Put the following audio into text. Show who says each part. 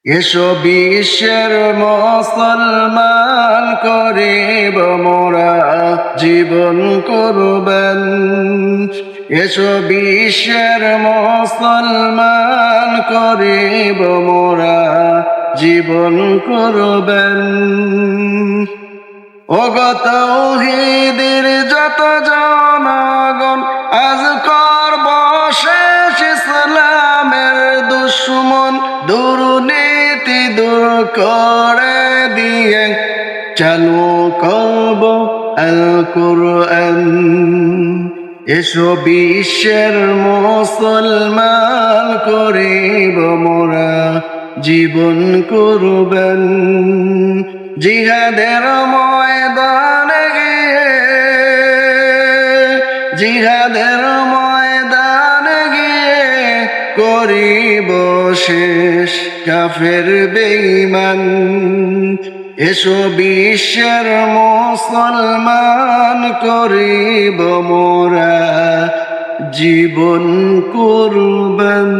Speaker 1: এসো বিশ্বের মুসলমান করিব মোরা জীবন করবেন। এসো বিশ্বের মুসলমান করিব মোরা জীবন করবেন। ওগো তাওহীদের যত জনগণ আজ করব শেষ ইসলামের দুশ্মন। দুর্নীতি দূর করে দিয়ে চালু করব আল কুরআন। এসো বিশ্বের মুসলমান করিব মোরা জীবন করবেন। জিহাদের ময়দানে গিয়ে, জিহাদের ময়দানে গিয়ে করিব শেষ কাফের বেঈমান। এসো বিশ্বের মুসলমান করিব মোরা জীবন কুরবান।